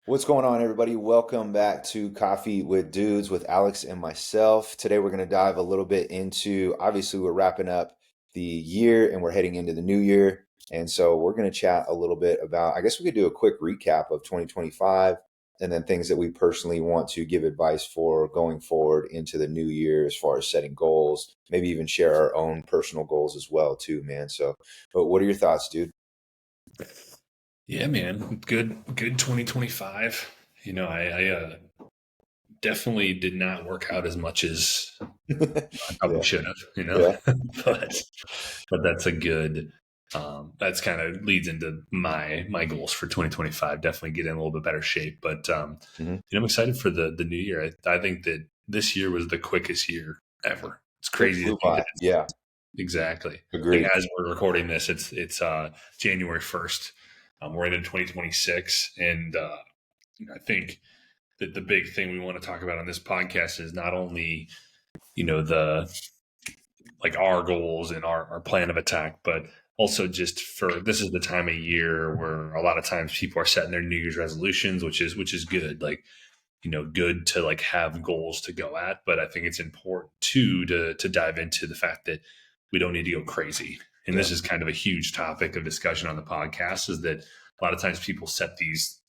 What's going on, everybody? Welcome back to Coffee with Dudes with Alex and myself. Today, we're going to dive a little bit into obviously, we're wrapping up the year and we're heading into the new year. And so, we're going to chat a little bit about, I guess we could do a quick recap of 2025 and then things that we personally want to give advice for going forward into the new year as far as setting goals, maybe even share our own personal goals as well, too, man. So, but what are your thoughts, dude? Yeah, man. Good 2025. I definitely did not work out as much as I probably Yeah, should have, yeah, but but that's a good that's kind of leads into my goals for 2025. Definitely get in a little bit better shape. But hmm I'm excited for the new year. I think that this year was the quickest year ever. It's It crazy to flew think that by. Yeah, exactly. Like agreed. as we're recording this, it's January 1st. We're in 2026, and I think that the big thing we want to talk about on this podcast is not only the like our goals and our plan of attack, but also just for this is the time of year where a lot of times people are setting their New Year's resolutions, which is good. Like good to like have goals to go at, but I think it's important too to dive into the fact that we don't need to go crazy. And Yeah, this is kind of a huge topic of discussion on the podcast is that a lot of times people set these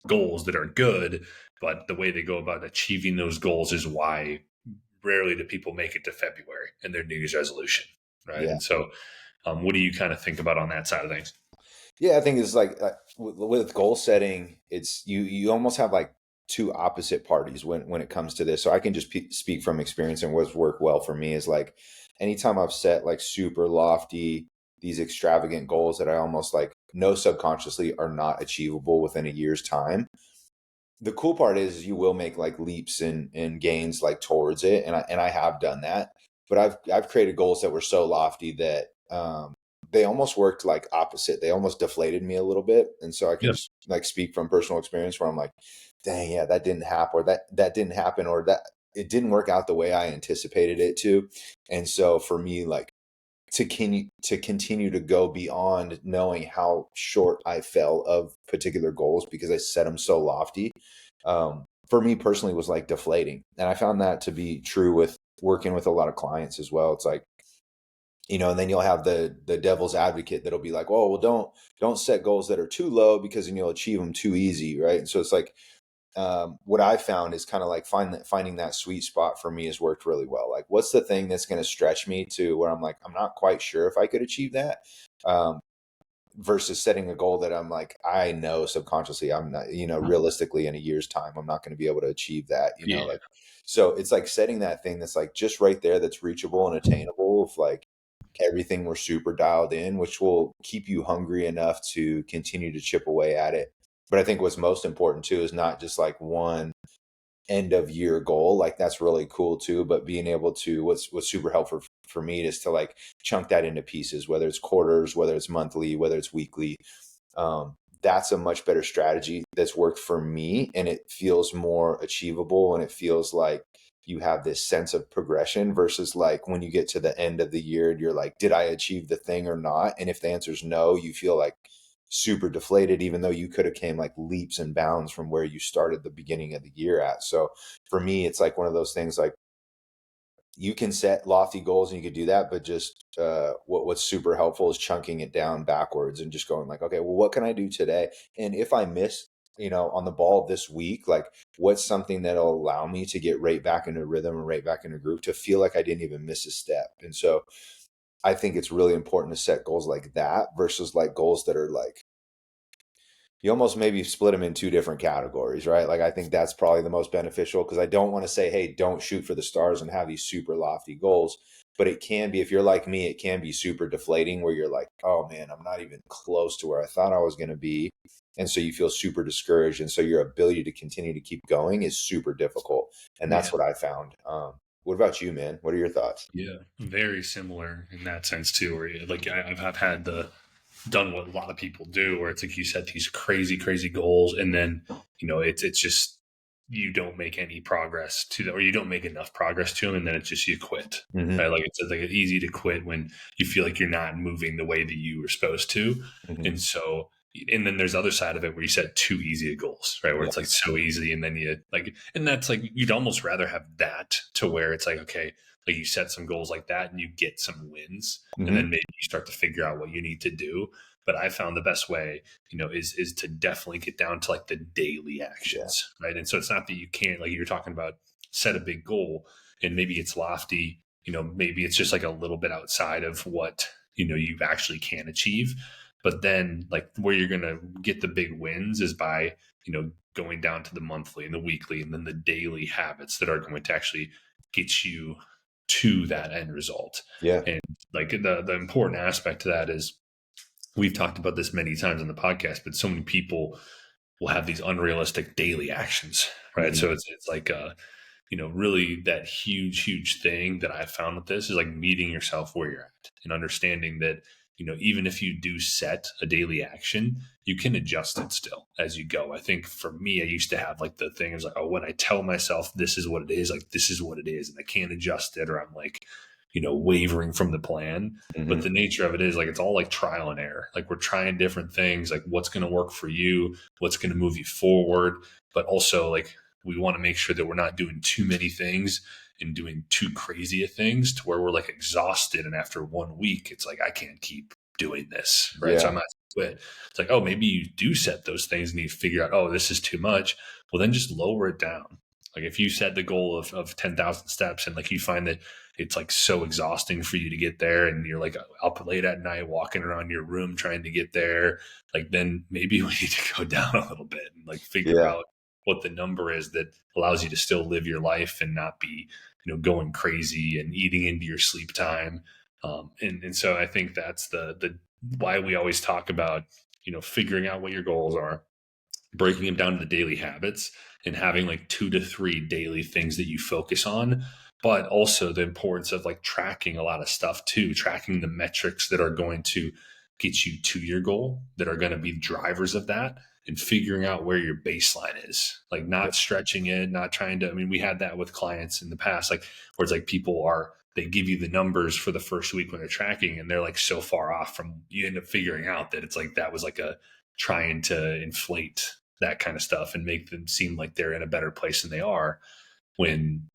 goals that are good, but the way they go about achieving those goals is why rarely do people make it to February in their New Year's resolution, right? yeah, And so, what do you kind of think about on that side of things? yeah. I think it's like with goal setting, it's you almost have like two opposite parties when it comes to this. So I can just speak from experience, and what's worked well for me is like anytime I've set like super lofty, these extravagant goals that I almost like know subconsciously are not achievable within a year's time. The cool part is you will make like leaps and gains like towards it, and I have done that. But I've created goals that were so lofty that they almost worked like opposite. They almost deflated me a little bit, and so I can Yeah, just like speak from personal experience where I'm like, dang, yeah, that didn't happen, or that didn't happen, or that it didn't work out the way I anticipated it to. And so for me, like to continue to go beyond knowing how short I fell of particular goals because I set them so lofty, for me personally was like deflating. And I found that to be true with working with a lot of clients as well. It's like, and then you'll have the devil's advocate that'll be like, oh, well, don't set goals that are too low because then you'll achieve them too easy, right? And so it's like, what I found is kind of like finding that sweet spot for me has worked really well. Like, what's the thing that's going to stretch me to where I'm like, I'm not quite sure if I could achieve that, um, versus setting a goal that I'm like, I know subconsciously I'm not, realistically in a year's time, I'm not going to be able to achieve that, yeah, like, so it's like setting that thing that's like just right there, that's reachable and attainable. If like everything were super dialed in, which will keep you hungry enough to continue to chip away at it. But I think what's most important too is not just like one end of year goal. Like that's really cool too, but being able to what's super helpful for me is to like chunk that into pieces, whether it's quarters, whether it's monthly, whether it's weekly. That's a much better strategy that's worked for me, and it feels more achievable, and it feels like you have this sense of progression versus like when you get to the end of the year and you're like, did I achieve the thing or not? And if the answer is no, you feel like super deflated, even though you could have came like leaps and bounds from where you started the beginning of the year at. So for me, it's like one of those things like you can set lofty goals and you could do that, but just what's super helpful is chunking it down backwards and just going like, okay, well, what can I do today? And if I miss, on the ball this week, like what's something that'll allow me to get right back into rhythm and right back into groove to feel like I didn't even miss a step. And so I think it's really important to set goals like that versus like goals that are like, you almost maybe split them in two different categories, right? Like I think that's probably the most beneficial because I don't want to say, hey, don't shoot for the stars and have these super lofty goals. But it can be, if you're like me, it can be super deflating where you're like, oh man, I'm not even close to where I thought I was going to be. And so you feel super discouraged. And so your ability to continue to keep going is super difficult. And that's yeah. what I found. What about you, man? What are your thoughts? Yeah, very similar in that sense too. Where like I've had the done what a lot of people do, where it's like you set these crazy goals, and then it's just you don't make any progress to them, or you don't make enough progress to them, and then it's just you quit. Hmm. Right? Like it's like it's easy to quit when you feel like you're not moving the way that you were supposed to, Hmm. and so and then there's the other side of it where you set too easy of goals, right? Where Yeah. it's like so easy, and then you like, and that's like you'd almost rather have that to where it's like, okay, like you set some goals like that and you get some wins, and Hmm. then maybe you start to figure out what you need to do. But I found the best way, is to definitely get down to like the daily Yeah. actions, right? And so it's not that you can't, like you're talking about, set a big goal and maybe it's lofty, maybe it's just like a little bit outside of what you actually can achieve. But then like where you're going to get the big wins is by going down to the monthly and the weekly and then the daily habits that are going to actually get you to that end result. Yeah. And like the important aspect to that is, we've talked about this many times on the podcast, but so many people will have these unrealistic daily actions, right? Hmm. So it's like really that huge thing that I found with this is like meeting yourself where you're at and understanding that, even if you do set a daily action, you can adjust it still as you go. I think for me, I used to have like the thing is like, oh, when I tell myself this is what it is, like this is what it is, and I can't adjust it, or I'm like, wavering from the plan. Hmm. But the nature of it is like, it's all like trial and error. Like we're trying different things, like what's going to work for you, what's going to move you forward. But also like, we want to make sure that we're not doing too many things and doing too crazy of things to where we're like exhausted. And after 1 week, it's like, I can't keep doing this. Right. So I Yeah. might quit. It's like, oh, maybe you do set those things and you figure out, oh, this is too much. Well, then just lower it down. Like if you set the goal of 10,000 steps and like you find that it's like so exhausting for you to get there and you're like up late at night walking around your room trying to get there, like then maybe we need to go down a little bit and like figure Yeah. out what the number is that allows you to still live your life and not be, going crazy and eating into your sleep time. And so I think that's the why we always talk about, figuring out what your goals are, breaking them down to the daily habits, and having like 2 to 3 daily things that you focus on. But also the importance of like tracking a lot of stuff too, tracking the metrics that are going to get you to your goal, that are going to be drivers of that, and figuring out where your baseline is, like Yeah. not stretching it, not trying to, I mean, we had that with clients in the past, like where it's like people are, they give you the numbers for the first week when they're tracking and they're like so far off from, you end up figuring out that it's like, that was like a trying to inflate that kind of stuff and make them seem like they're in a better place than they are, when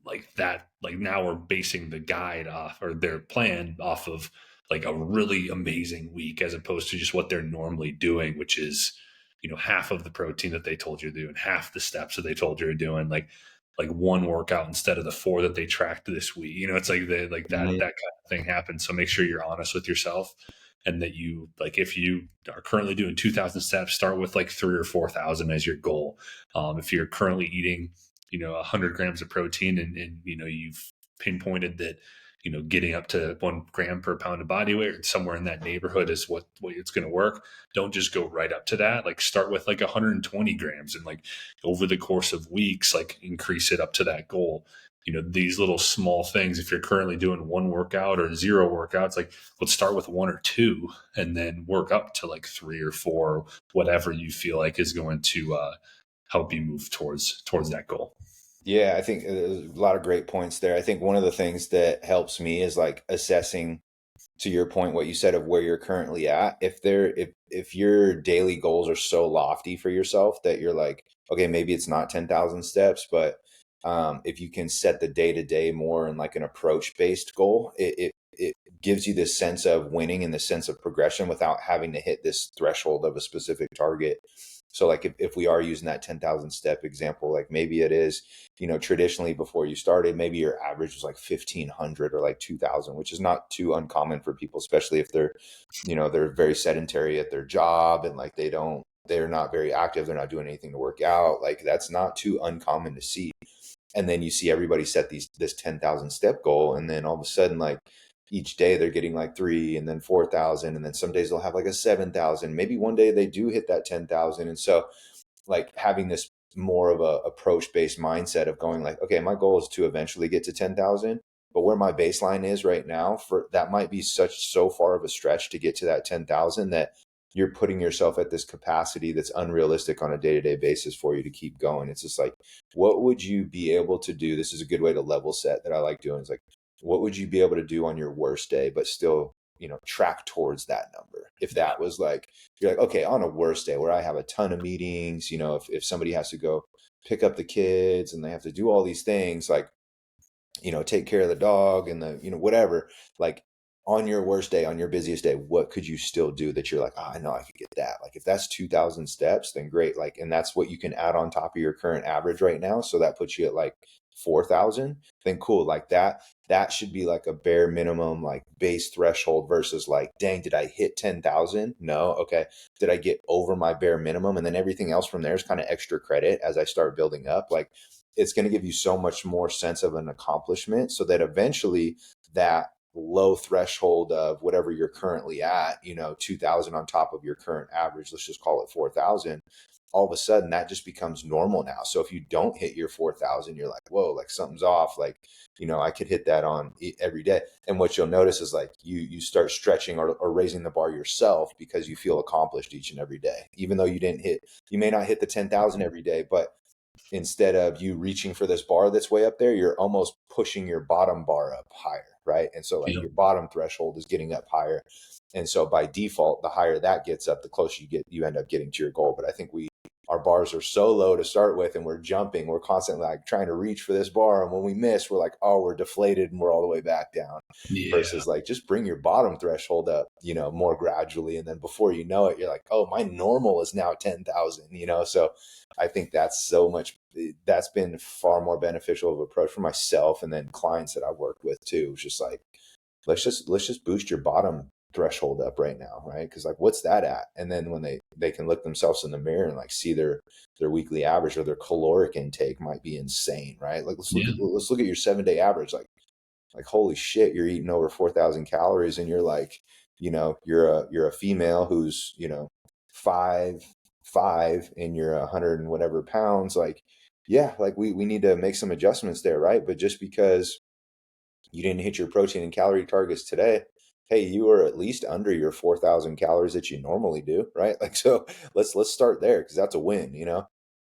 like that, like now we're basing the guide off or their plan off of like a really amazing week as opposed to just what they're normally doing, which is, half of the protein that they told you to do and half the steps that they told you to do, and like one workout instead of the 4 that they tracked this week. It's like they like that Hmm. kind of thing happens. So make sure you're honest with yourself, and that you, like, if you are currently doing 2,000 steps, start with like 3 or 4,000 as your goal. If you're currently eating 100 grams of protein, and you've pinpointed that getting up to 1 gram per pound of body weight, somewhere in that neighborhood, is what it's going to work. Don't just go right up to that. Like start with like 120 grams, and like over the course of weeks, like increase it up to that goal. These little small things, if you're currently doing 1 workout or 0 workouts, like let's start with 1 or 2 and then work up to like 3 or 4, whatever you feel like is going to help you move towards that goal. Yeah, I think there's a lot of great points there. I think one of the things that helps me is like assessing, to your point, what you said of where you're currently at. If your daily goals are so lofty for yourself that you're like, okay, maybe it's not 10,000 steps, but if you can set the day to day more in like an approach based goal, it gives you this sense of winning and the sense of progression without having to hit this threshold of a specific target. So like if we are using that 10,000 step example, like maybe it is, traditionally before you started, maybe your average was like 1,500 or like 2,000, which is not too uncommon for people, especially if they're very sedentary at their job and like they're not very active. They're not doing anything to work out. Like that's not too uncommon to see. And then you see everybody set this 10,000 step goal. And then all of a sudden, like each day they're getting like 3 and then 4,000. And then some days they'll have like a 7,000. Maybe one day they do hit that 10,000. And so like having this more of a approach based mindset of going like, okay, my goal is to eventually get to 10,000, but where my baseline is right now, for that might be so far of a stretch to get to that 10,000 that you're putting yourself at this capacity that's unrealistic on a day-to-day basis for you to keep going. It's just like, what would you be able to do? This is a good way to level set that I like doing. It's like, what would you be able to do on your worst day, but still track towards that number. If that was like, you're like, okay, on a worst day where I have a ton of meetings, if somebody has to go pick up the kids and they have to do all these things, like, take care of the dog and whatever, like on your worst day, on your busiest day, what could you still do that you're like, I know I could get that. Like if that's 2,000 steps, then great. Like, and that's what you can add on top of your current average right now. So that puts you at like 4,000, then cool. Like that should be like a bare minimum, like base threshold versus like, dang, did I hit 10,000? No. Okay. Did I get over my bare minimum? And then everything else from there is kind of extra credit as I start building up. Like it's going to give you so much more sense of an accomplishment so that eventually that low threshold of whatever you're currently at, 2,000 on top of your current average, let's just call it 4,000. All of a sudden that just becomes normal now. So if you don't hit your 4,000, you're like, whoa, like something's off. Like, I could hit that on every day. And what you'll notice is like you start stretching or raising the bar yourself because you feel accomplished each and every day, even though you may not hit the 10,000 every day, but instead of you reaching for this bar that's way up there, you're almost pushing your bottom bar up higher, right? And so like your bottom threshold is getting up higher. And so by default, the higher that gets up, the closer you end up getting to your goal. But I think our bars are so low to start with, and we're constantly like trying to reach for this bar. And when we miss, we're like, oh, we're deflated and we're all the way back down. Versus like, just bring your bottom threshold up, more gradually. And then before you know it, you're like, oh, my normal is now 10,000, So I think that's been far more beneficial of approach for myself and then clients that I've worked with too. It's just like, let's just boost your bottom threshold up right now, right? Because like, what's that at? And then when they can look themselves in the mirror and like see their weekly average or their caloric intake might be insane, right? Like let's look at your 7-day average. Like holy shit, you're eating over 4,000 calories, and you're like, you're a female who's 5'5" and you're 100 and whatever pounds. Like, yeah, like we need to make some adjustments there, right? But just because you didn't hit your protein and calorie targets today, hey, you are at least under your 4,000 calories that you normally do, right? Like, so let's start there because that's a win,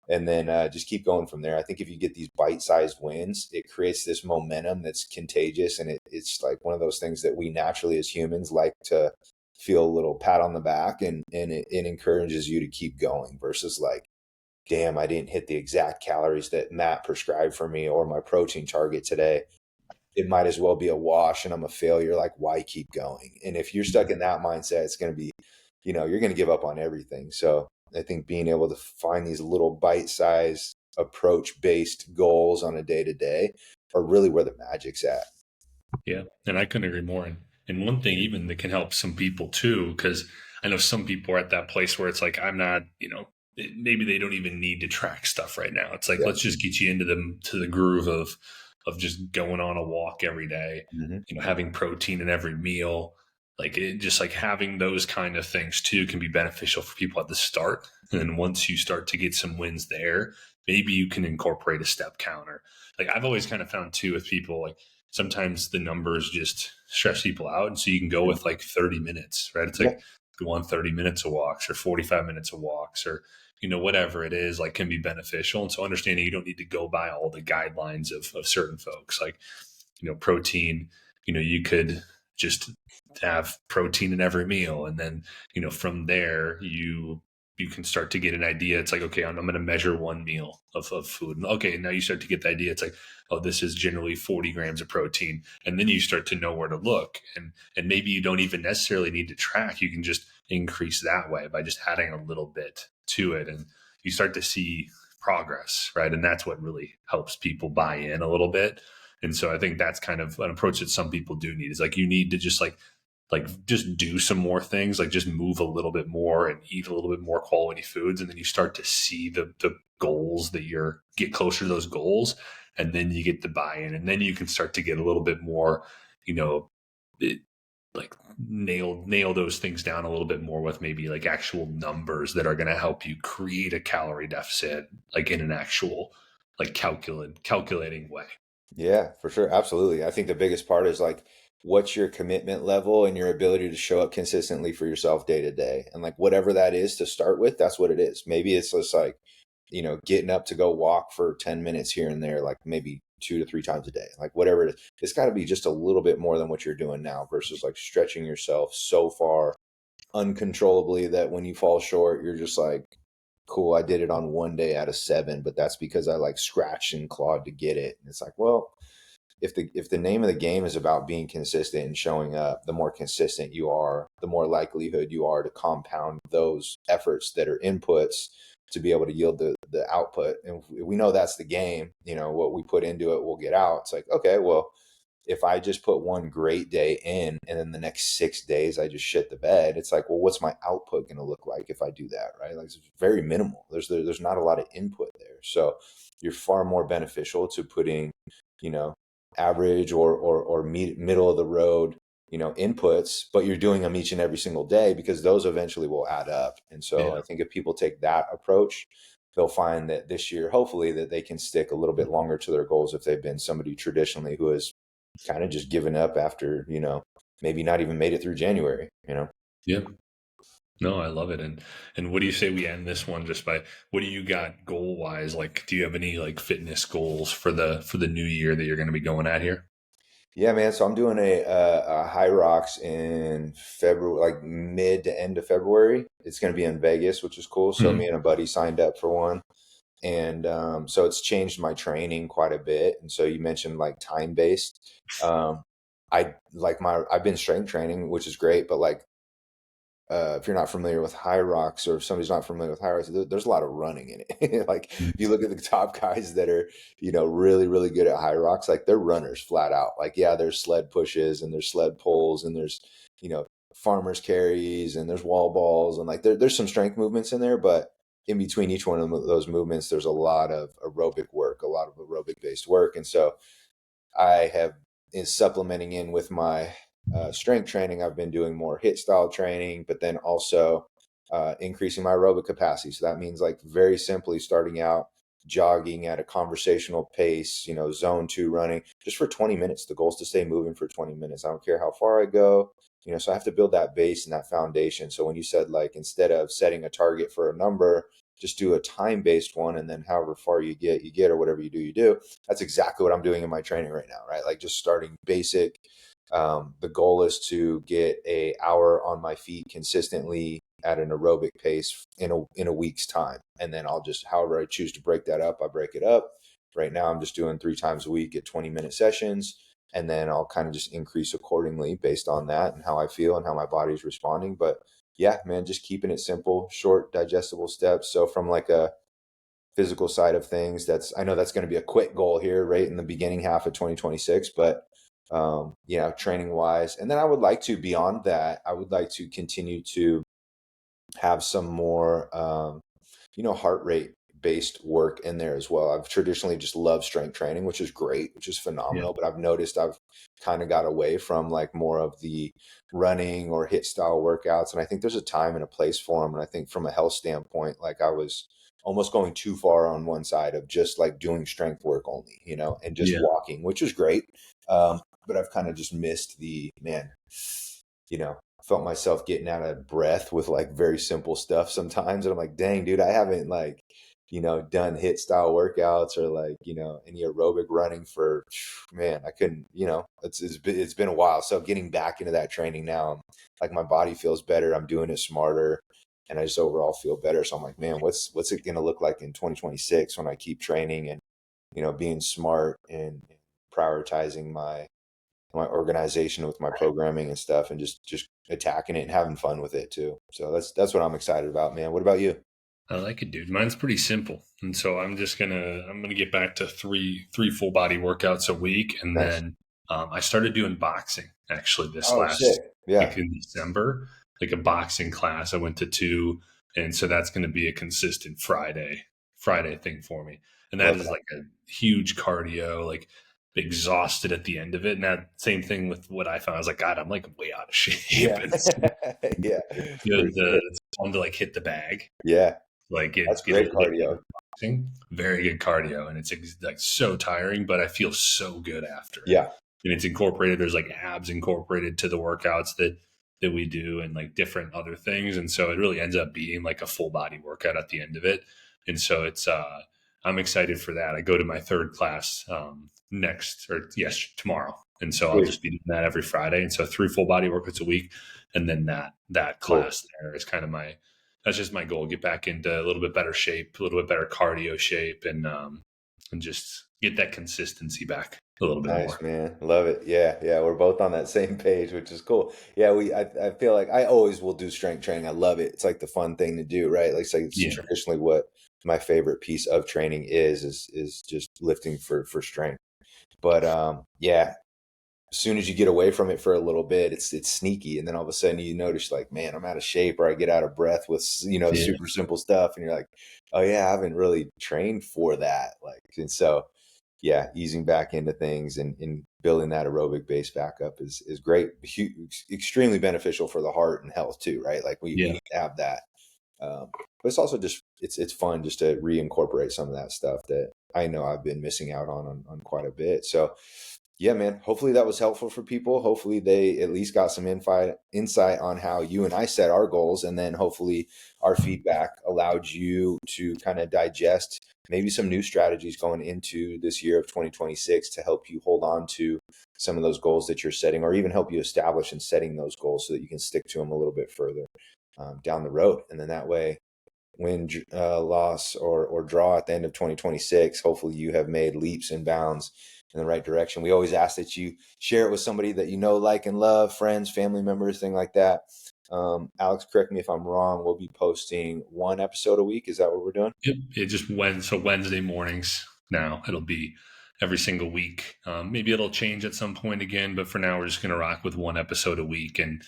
and then just keep going from there. I think if you get these bite-sized wins, it creates this momentum that's contagious, and it's like one of those things that we naturally as humans like to feel a little pat on the back, and it encourages you to keep going versus like, damn, I didn't hit the exact calories that Matt prescribed for me or my protein target today. It might as well be a wash and I'm a failure. Like, why keep going? And if you're stuck in that mindset, it's going to be, you're going to give up on everything. So I think being able to find these little bite-sized approach-based goals on a day-to-day are really where the magic's at. Yeah. And I couldn't agree more. And one thing even that can help some people too, because I know some people are at that place where it's like, I'm not, maybe they don't even need to track stuff right now. It's like, let's just get you into the groove of just going on a walk every day, having protein in every meal, like just like having those kind of things too can be beneficial for people at the start. And then once you start to get some wins there, maybe you can incorporate a step counter. Like I've always kind of found too with people, like sometimes the numbers just stress people out. And so you can go with like 30 minutes, right? It's like go on 30 minutes of walks or 45 minutes of walks or whatever it is, like can be beneficial. And so understanding you don't need to go by all the guidelines of certain folks, like, protein, you could just have protein in every meal. And then, from there, you can start to get an idea. It's like, okay, I'm going to measure one meal of food. And okay, now you start to get the idea. It's like, oh, this is generally 40 grams of protein. And then you start to know where to look. And maybe you don't even necessarily need to track. You can just increase that way by just adding a little bit to it. And you start to see progress, right? And that's what really helps people buy in a little bit. And so I think that's kind of an approach that some people do need. Is like, you need to just like just do some more things, like just move a little bit more and eat a little bit more quality foods. And then you start to see the goals that get closer to those goals. And then you get the buy-in, and then you can start to get a little bit more, like nail those things down a little bit more with maybe like actual numbers that are going to help you create a calorie deficit, like in an actual like calculating way. Yeah, for sure. Absolutely. I think the biggest part is like, what's your commitment level and your ability to show up consistently for yourself day to day? And like, whatever that is to start with, that's what it is. Maybe it's just like, getting up to go walk for 10 minutes here and there, like maybe 2 to 3 times a day, like whatever it is. It's got to be just a little bit more than what you're doing now versus like stretching yourself so far uncontrollably that when you fall short, you're just like, cool, I did it on one day out of 7, but that's because I like scratched and clawed to get it. And it's like, well, if the name of the game is about being consistent and showing up, the more consistent you are, the more likelihood you are to compound those efforts that are inputs to be able to yield the output. And we know that's the game. What we put into it, we'll get out. It's like, okay, well, if I just put one great day in and then the next 6 days I just shit the bed, it's like, well, what's my output going to look like if I do that, right? Like it's very minimal. There's not a lot of input there. So you're far more beneficial to putting, average or middle of the road, inputs, but you're doing them each and every single day because those eventually will add up. And so I think if people take that approach, they'll find that this year, hopefully, that they can stick a little bit longer to their goals if they've been somebody traditionally who has kind of just given up after, maybe not even made it through January. Yeah. No, I love it. And what do you say we end this one just by, what do you got goal wise? Like, do you have any like fitness goals for the new year that you're going to be going at here? Yeah, man. So I'm doing a High Rocks in February, like mid to end of February. It's going to be in Vegas, which is cool. So me Mhm. and a buddy signed up for one. And so it's changed my training quite a bit. And so you mentioned like time based. I've been strength training, which is great, but like if you're not familiar with High Rocks or if somebody's not familiar with High Rocks, there's a lot of running in it. Like if you look at the top guys that are, really, really good at High Rocks, like they're runners flat out. Like, yeah, there's sled pushes and there's sled pulls and there's, farmers carries and there's wall balls and like there's some strength movements in there, but in between each one of those movements, there's a lot of aerobic work, a lot of aerobic based work. And so I have is supplementing in with my strength training. I've been doing more hit style training, but then also increasing my aerobic capacity. So that means like very simply starting out jogging at a conversational pace, zone 2 running just for 20 minutes. The goal is to stay moving for 20 minutes. I don't care how far I go, so I have to build that base and that foundation. So when you said like, instead of setting a target for a number, just do a time based one. And then however far you get, or whatever you do. That's exactly what I'm doing in my training right now, right? Like just starting basic. The goal is to get an hour on my feet consistently at an aerobic pace in a week's time. And then I'll just, however I choose to break that up, I break it up. Right now I'm just doing 3 times a week at 20-minute sessions. And then I'll kind of just increase accordingly based on that and how I feel and how my body's responding. But yeah, man, just keeping it simple, short, digestible steps. So from like a physical side of things, I know that's going to be a quick goal here, right in the beginning half of 2026, but training wise. And then I would like to, beyond that, I would like to continue to have some more, heart rate based work in there as well. I've traditionally just loved strength training, which is great, which is Yeah. phenomenal. But I've noticed I've kind of got away from like more of the running or hit style workouts. And I think there's a time and a place for them. And I think from a health standpoint, like I was almost going too far on one side of just like doing strength work only, and just Yeah. walking, which was great. But I've kind of just missed felt myself getting out of breath with like very simple stuff sometimes. And I'm like, dang, dude, I haven't like, done hit style workouts or like, any aerobic running for, man, I couldn't, it's been a while. So getting back into that training now, like my body feels better. I'm doing it smarter and I just overall feel better. So I'm like, man, what's it going to look like in 2026 when I keep training and, being smart and prioritizing my organization with my programming and stuff and just attacking it and having fun with it too. So that's what I'm excited about, man. What about you? I like it, dude. Mine's pretty simple. And so I'm gonna get back to three full body workouts a week. And Nice. then I started doing boxing actually this Oh, last, sick. Yeah. like in December, like a boxing class. I went to 2. And so that's going to be a consistent Friday thing for me. And that Love is that. like a huge cardio, like exhausted at the end of it. And that same thing with what I found. I was like, God, I'm like way out of shape. Yeah. And it's, Yeah. For sure. it's fun to like hit the bag, Yeah. like That's get a great lift cardio. boxing. Very good cardio, and it's like so tiring, but I feel so good after it. Yeah. And it's incorporated. There's like abs incorporated to the workouts that we do, and like different other things. And so it really ends up being like a full body workout at the end of it. And so I'm excited for that. I go to my third class tomorrow, and so I'll Sweet. just be doing that every Friday. And so 3 full body workouts a week, and then that Cool. class there is kind of that's just my goal. Get back into a little bit better shape, a little bit better cardio shape, and just get that consistency back a little bit Nice, more. man. Love it. Yeah, yeah. We're both on that same page, which is cool. Yeah, I feel like I always will do strength training. I love it. It's like the fun thing to do, right? Like it's Yeah, traditionally what my favorite piece of training is just lifting for strength. But yeah, as soon as you get away from it for a little bit, it's sneaky, and then all of a sudden you notice like, man, I'm out of shape, or I get out of breath with yeah, super simple stuff, and you're like, oh yeah, I haven't really trained for that. Like, and so yeah, easing back into things and building that aerobic base back up is great, extremely beneficial for the heart and health too, right? Like we yeah. need to have that. But it's also just it's fun just to reincorporate some of that stuff that I know I've been missing out on quite a bit. So yeah, man. Hopefully that was helpful for people. Hopefully they at least got some insight on how you and I set our goals, and then hopefully our feedback allowed you to kind of digest maybe some new strategies going into this year of 2026 to help you hold on to some of those goals that you're setting, or even help you establish and setting those goals so that you can stick to them a little bit further down the road. And then that way, win, loss, or draw at the end of 2026, hopefully you have made leaps and bounds in the right direction. We always ask that you share it with somebody that you know, like, and love, friends, family members, thing like that. Alex, correct me if I'm wrong. We'll be posting one episode a week. Is that what we're doing? Yep. It just Wednesday mornings now. It'll be every single week. Maybe it'll change at some point again, but for now we're just going to rock with one episode a week and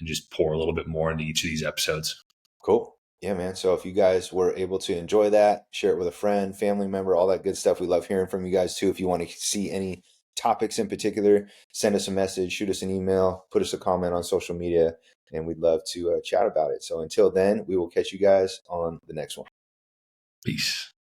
just pour a little bit more into each of these episodes. Cool. Yeah, man. So if you guys were able to enjoy that, share it with a friend, family member, all that good stuff. We love hearing from you guys too. If you want to see any topics in particular, send us a message, shoot us an email, put us a comment on social media, and we'd love to chat about it. So until then, we will catch you guys on the next one. Peace.